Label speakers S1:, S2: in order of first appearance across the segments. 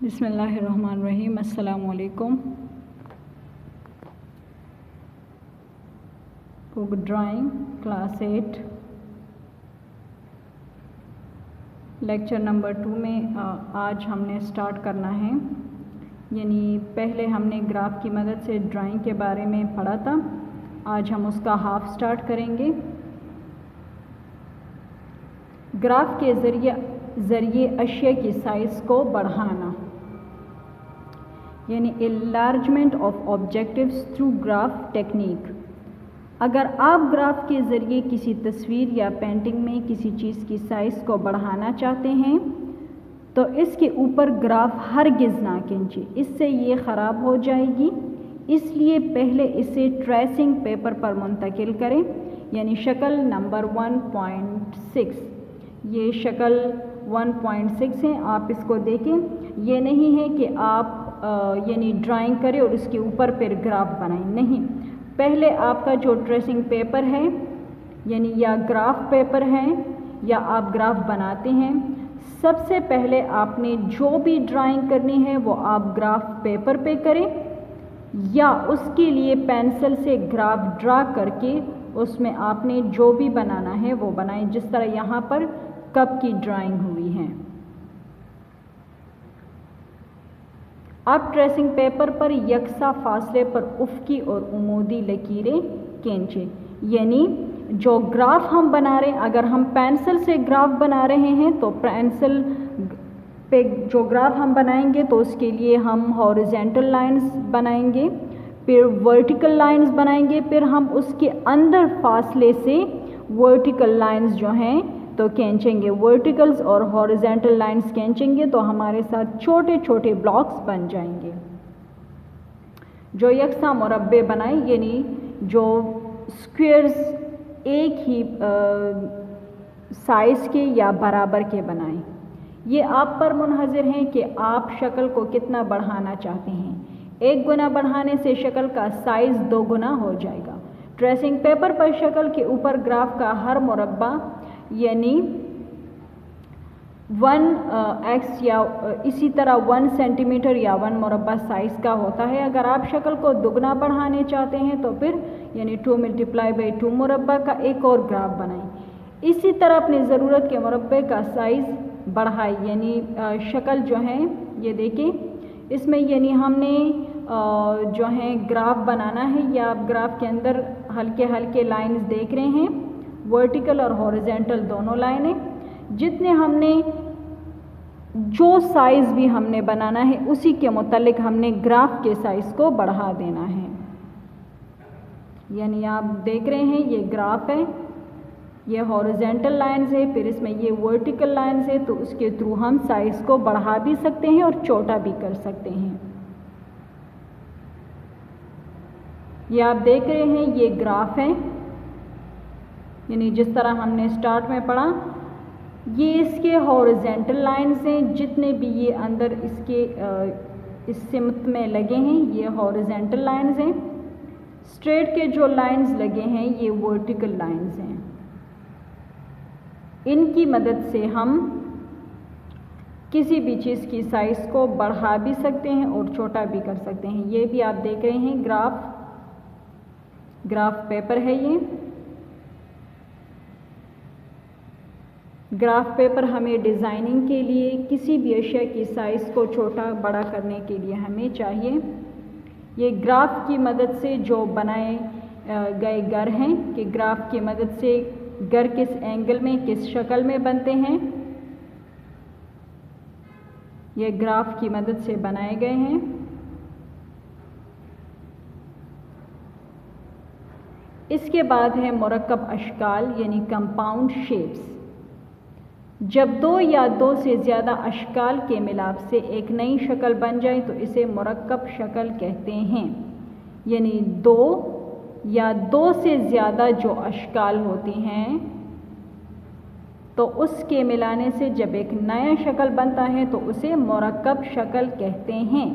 S1: بسم اللہ الرحمن الرحیم۔ السلام علیکم۔ بک ڈرائنگ کلاس 8 لیکچر نمبر 2 میں آج ہم نے سٹارٹ کرنا ہے، یعنی پہلے ہم نے گراف کی مدد سے ڈرائنگ کے بارے میں پڑھا تھا، آج ہم اس کا ہاف سٹارٹ کریں گے۔ گراف کے ذریعے اشیاء کی سائز کو بڑھانا، یعنی enlargement of objectives through graph technique۔ اگر آپ گراف کے ذریعے کسی تصویر یا پینٹنگ میں کسی چیز کی سائز کو بڑھانا چاہتے ہیں تو اس کے اوپر گراف ہرگز نہ کھینچیں، اس سے یہ خراب ہو جائے گی۔ اس لیے پہلے اسے ٹریسنگ پیپر پر منتقل کریں، یعنی شکل نمبر 1.6۔ یہ شکل 1.6 ہے، آپ اس کو دیکھیں۔ یہ نہیں ہے کہ آپ یعنی ڈرائنگ کریں اور اس کے اوپر پھر گراف بنائیں، نہیں، پہلے آپ کا جو ٹریسنگ پیپر ہے یعنی یا گراف پیپر ہے یا آپ گراف بناتے ہیں، سب سے پہلے آپ نے جو بھی ڈرائنگ کرنی ہے وہ آپ گراف پیپر پہ کریں، یا اس کے لیے پینسل سے گراف ڈرا کر کے اس میں آپ نے جو بھی بنانا ہے وہ بنائیں، جس طرح یہاں پر کپ کی ڈرائنگ ہوئی ہے۔ اب ٹریسنگ پیپر پر یکساں فاصلے پر افقی اور عمودی لکیریں کھینچیں، یعنی جو گراف ہم بنا رہے ہیں، اگر ہم پینسل سے گراف بنا رہے ہیں تو پینسل پہ جو گراف ہم بنائیں گے تو اس کے لیے ہم ہاریزونٹل لائنز بنائیں گے، پھر ورٹیکل لائنز بنائیں گے، پھر ہم اس کے اندر فاصلے سے ورٹیکل لائنز جو ہیں تو کھینچیں گے، ورٹیکلز اور ہاریزونٹل لائنز کھینچیں گے تو ہمارے ساتھ چھوٹے چھوٹے بلاکس بن جائیں گے جو یکساں مربع بنائیں، یعنی جو سکوئرز ایک ہی سائز کے یا برابر کے بنائیں۔ یہ آپ پر منحصر ہیں کہ آپ شکل کو کتنا بڑھانا چاہتے ہیں۔ 1 گنا بڑھانے سے شکل کا سائز 2 گنا ہو جائے گا۔ ٹریسنگ پیپر پر شکل کے اوپر گراف کا ہر مربع یعنی 1x یا اسی طرح 1 سینٹی میٹر یا 1 مربع سائز کا ہوتا ہے۔ اگر آپ شکل کو دگنا بڑھانے چاہتے ہیں تو پھر یعنی 2 × 2 مربع کا ایک اور گراف بنائیں۔ اسی طرح اپنی ضرورت کے مربع کا سائز بڑھائیں، یعنی شکل جو ہے یہ دیکھیں، اس میں یعنی ہم نے جو ہے گراف بنانا ہے، یا آپ گراف کے اندر ہلکے ہلکے لائنز دیکھ رہے ہیں، ورٹیکل اور ہاریزونٹل دونوں لائنیں، جتنے ہم نے جو سائز بھی ہم نے بنانا ہے اسی کے متعلق ہم نے گراف کے سائز کو بڑھا دینا ہے۔ یعنی آپ دیکھ رہے ہیں یہ گراف ہے، یہ ہاریزونٹل لائنز ہے، پھر اس میں یہ ورٹیکل لائنز ہے، تو اس کے تھرو ہم سائز کو بڑھا بھی سکتے ہیں اور چھوٹا بھی کر سکتے ہیں۔ یہ آپ دیکھ رہے ہیں یہ گراف ہے، یعنی جس طرح ہم نے سٹارٹ میں پڑھا، یہ اس کے ہاریزونٹل لائنز ہیں، جتنے بھی یہ اندر اس کے اس سمت میں لگے ہیں یہ ہاریزونٹل لائنز ہیں، اسٹریٹ کے جو لائنز لگے ہیں یہ ورٹیکل لائنز ہیں۔ ان کی مدد سے ہم کسی بھی چیز کی سائز کو بڑھا بھی سکتے ہیں اور چھوٹا بھی کر سکتے ہیں۔ یہ بھی آپ دیکھ رہے ہیں گراف پیپر ہے، یہ گراف پیپر ہمیں ڈیزائننگ کے لیے کسی بھی اشیاء کی سائز کو چھوٹا بڑا کرنے کے لیے ہمیں چاہیے۔ یہ گراف کی مدد سے جو بنائے گئے گھر ہیں کہ گراف کی مدد سے گھر کس اینگل میں کس شکل میں بنتے ہیں، یہ گراف کی مدد سے بنائے گئے ہیں۔ اس کے بعد ہے مرکب اشکال یعنی کمپاؤنڈ شیپس۔ جب 2 یا 2 سے زیادہ اشکال کے ملاپ سے ایک نئی شکل بن جائے تو اسے مرکب شکل کہتے ہیں، یعنی 2 یا 2 سے زیادہ جو اشکال ہوتی ہیں تو اس کے ملانے سے جب ایک نیا شکل بنتا ہے تو اسے مرکب شکل کہتے ہیں،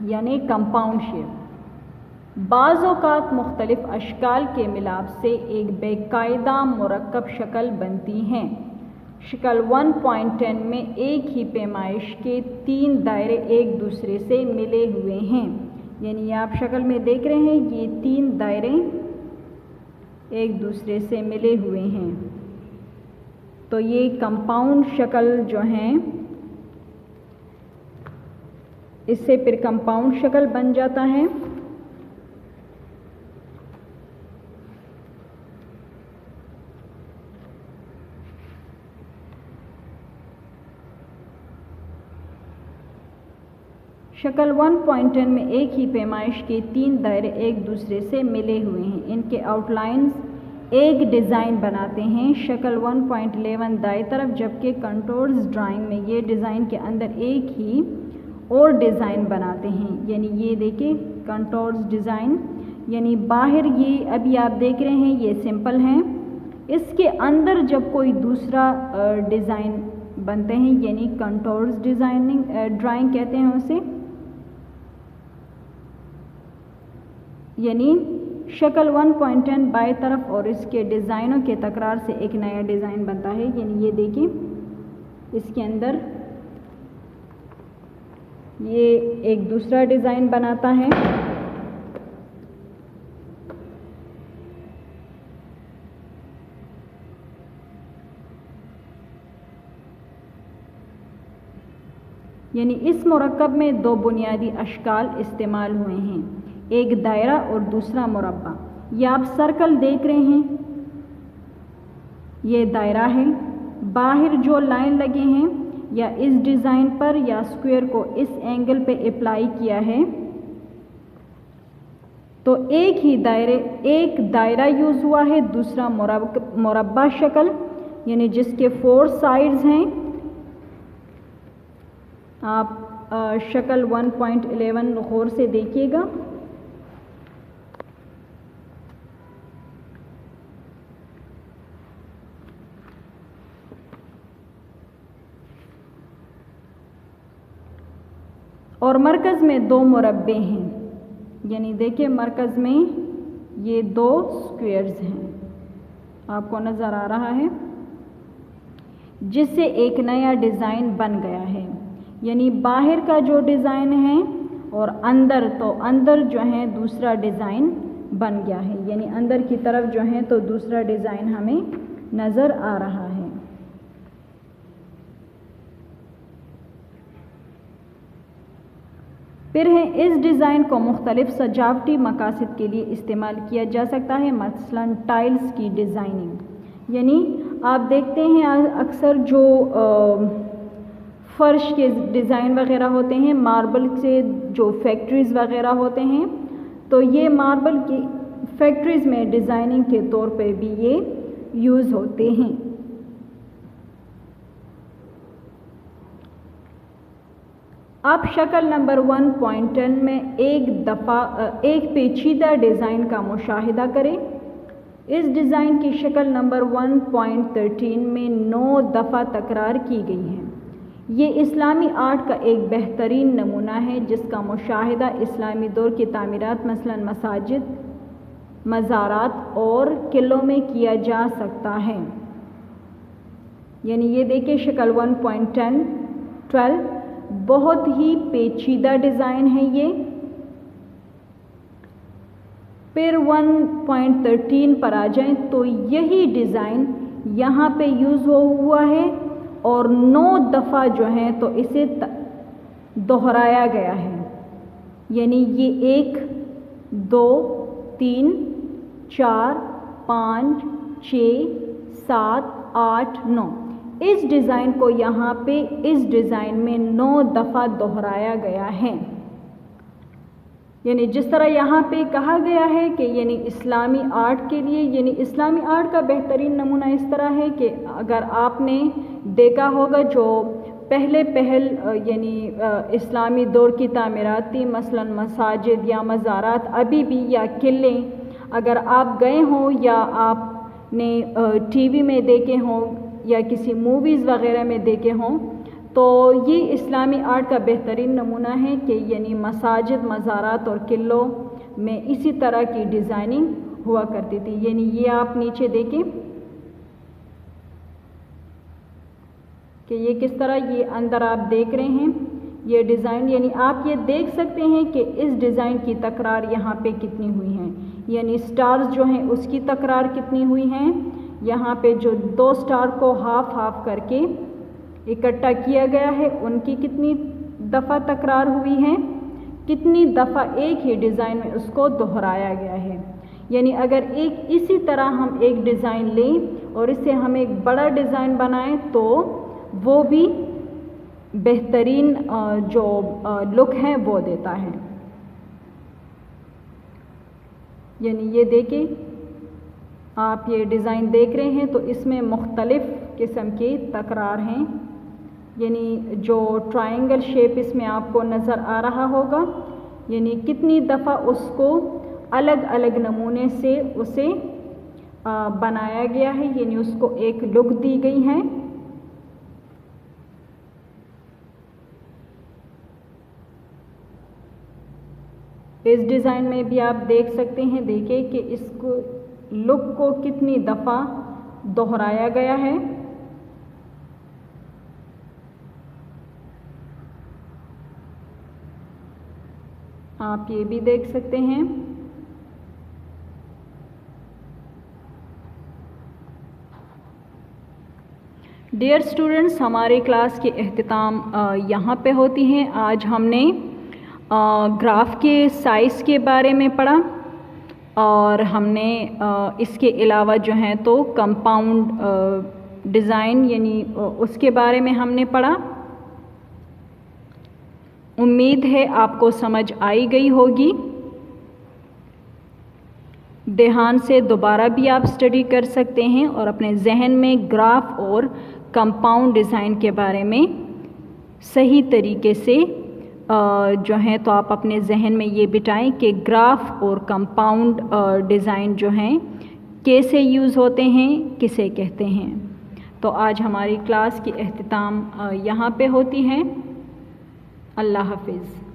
S1: یعنی کمپاؤنڈ شیپ۔ بعض اوقات مختلف اشکال کے ملاپ سے ایک باقاعدہ مرکب شکل بنتی ہیں۔ شکل 1.10 میں ایک ہی پیمائش کے 3 دائرے ایک دوسرے سے ملے ہوئے ہیں، یعنی آپ شکل میں دیکھ رہے ہیں یہ 3 دائرے ایک دوسرے سے ملے ہوئے ہیں، تو یہ کمپاؤنڈ شکل جو ہیں اس سے پھر کمپاؤنڈ شکل بن جاتا ہے۔ شکل 1.10 میں ایک ہی پیمائش کے 3 دائرے ایک دوسرے سے ملے ہوئے ہیں، ان کے آؤٹ لائنز ایک ڈیزائن بناتے ہیں۔ شکل 1.11 دائیں طرف، جبکہ کنٹورز ڈرائنگ میں یہ ڈیزائن کے اندر ایک ہی اور ڈیزائن بناتے ہیں، یعنی یہ دیکھیں کنٹورز ڈیزائن، یعنی باہر یہ ابھی آپ دیکھ رہے ہیں یہ سمپل ہیں، اس کے اندر جب کوئی دوسرا ڈیزائن بنتے ہیں یعنی کنٹورز ڈرائنگ کہتے ہیں اسے، یعنی شکل 1.10 بائیں طرف اور اس کے ڈیزائنوں کے تکرار سے ایک نیا ڈیزائن بنتا ہے، یعنی یہ دیکھیں اس کے اندر یہ ایک دوسرا ڈیزائن بناتا ہے۔ یعنی اس مرکب میں 2 بنیادی اشکال استعمال ہوئے ہیں، ایک دائرہ اور دوسرا مربع۔ یہ آپ سرکل دیکھ رہے ہیں، یہ دائرہ ہے، باہر جو لائن لگے ہیں یا اس ڈیزائن پر یا اسکوئر کو اس اینگل پہ اپلائی کیا ہے، تو ایک دائرہ یوز ہوا ہے، دوسرا مربع شکل، یعنی جس کے 4 سائڈز ہیں۔ آپ شکل 1.11 غور سے دیکھیے گا، اور مرکز میں 2 مربع ہیں، یعنی دیکھیں مرکز میں یہ 2 سکوئرز ہیں، آپ کو نظر آ رہا ہے، جس سے ایک نیا ڈیزائن بن گیا ہے، یعنی باہر کا جو ڈیزائن ہے اور اندر جو ہے دوسرا ڈیزائن بن گیا ہے، یعنی اندر کی طرف جو ہے تو دوسرا ڈیزائن ہمیں نظر آ رہا ہے۔ پھر ہے اس ڈیزائن کو مختلف سجاوٹی مقاصد کے لیے استعمال کیا جا سکتا ہے، مثلا ٹائلز کی ڈیزائننگ، یعنی آپ دیکھتے ہیں اکثر جو فرش کے ڈیزائن وغیرہ ہوتے ہیں، ماربل سے جو فیکٹریز وغیرہ ہوتے ہیں، تو یہ ماربل کی فیکٹریز میں ڈیزائننگ کے طور پہ بھی یہ یوز ہوتے ہیں۔ آپ شکل نمبر 1.10 میں ایک پیچیدہ ڈیزائن کا مشاہدہ کریں۔ اس ڈیزائن کی شکل نمبر 1.13 میں 9 دفعہ تکرار کی گئی ہے۔ یہ اسلامی آرٹ کا ایک بہترین نمونہ ہے جس کا مشاہدہ اسلامی دور کی تعمیرات مثلا مساجد، مزارات اور قلعوں میں کیا جا سکتا ہے۔ یعنی یہ دیکھیں شکل 1.12 بہت ہی پیچیدہ ڈیزائن ہے یہ۔ پھر 1.13 پر آ جائیں تو یہی ڈیزائن یہاں پہ یوز ہوا ہے اور 9 دفعہ جو ہیں تو اسے دہرایا گیا ہے، یعنی یہ 1 2 3 4 5 6 7 8 9 اس ڈیزائن کو یہاں پہ اس ڈیزائن میں 9 دفعہ دہرایا گیا ہے۔ یعنی جس طرح یہاں پہ کہا گیا ہے کہ یعنی اسلامی آرٹ کے لیے، یعنی اسلامی آرٹ کا بہترین نمونہ اس طرح ہے کہ اگر آپ نے دیکھا ہوگا جو پہل یعنی اسلامی دور کی تعمیرات تھی، مثلا مساجد یا مزارات ابھی بھی یا قلعے اگر آپ گئے ہوں یا آپ نے ٹی وی میں دیکھے ہوں یا کسی موویز وغیرہ میں دیکھے ہوں، تو یہ اسلامی آرٹ کا بہترین نمونہ ہے کہ یعنی مساجد، مزارات اور قلعوں میں اسی طرح کی ڈیزائننگ ہوا کرتی تھی۔ یعنی یہ آپ نیچے دیکھیں، کہ یہ کس طرح یہ اندر آپ دیکھ رہے ہیں یہ ڈیزائن، یعنی آپ یہ دیکھ سکتے ہیں کہ اس ڈیزائن کی تکرار یہاں پہ کتنی ہوئی ہیں، یعنی سٹارز جو ہیں اس کی تکرار کتنی ہوئی ہیں، یہاں پہ جو 2 سٹار کو ہاف ہاف کر کے اکٹھا کیا گیا ہے ان کی کتنی دفعہ تکرار ہوئی ہے، کتنی دفعہ ایک ہی ڈیزائن میں اس کو دہرایا گیا ہے۔ یعنی اگر اسی طرح ہم ایک ڈیزائن لیں اور اس سے ہم ایک بڑا ڈیزائن بنائیں تو وہ بھی بہترین جو لک ہے وہ دیتا ہے۔ یعنی یہ دیکھیں آپ یہ ڈیزائن دیکھ رہے ہیں تو اس میں مختلف قسم کی تکرار ہیں، یعنی جو ٹرائنگل شیپ اس میں آپ کو نظر آ رہا ہوگا، یعنی کتنی دفعہ اس کو الگ الگ نمونے سے اسے بنایا گیا ہے، یعنی اس کو ایک لک دی گئی ہے۔ اس ڈیزائن میں بھی آپ دیکھ سکتے ہیں، دیکھیں کہ اس کو لک کو کتنی دفعہ دہرایا گیا ہے۔ آپ یہ بھی دیکھ سکتے ہیں۔ ڈیئر اسٹوڈنٹس، ہماری کلاس کے اختتام یہاں پہ ہوتی ہیں۔ آج ہم نے گراف کے سائز کے بارے میں پڑھا اور ہم نے اس کے علاوہ جو ہیں تو کمپاؤنڈ ڈیزائن یعنی اس کے بارے میں ہم نے پڑھا۔ امید ہے آپ کو سمجھ آئی گئی ہوگی۔ دھیان سے دوبارہ بھی آپ اسٹڈی کر سکتے ہیں اور اپنے ذہن میں گراف اور کمپاؤنڈ ڈیزائن کے بارے میں صحیح طریقے سے جو ہیں تو آپ اپنے ذہن میں یہ بٹائیں کہ گراف اور کمپاؤنڈ ڈیزائن جو ہیں کیسے یوز ہوتے ہیں، کسے کہتے ہیں۔ تو آج ہماری کلاس کی اختتام یہاں پہ ہوتی ہے۔ اللہ حافظ۔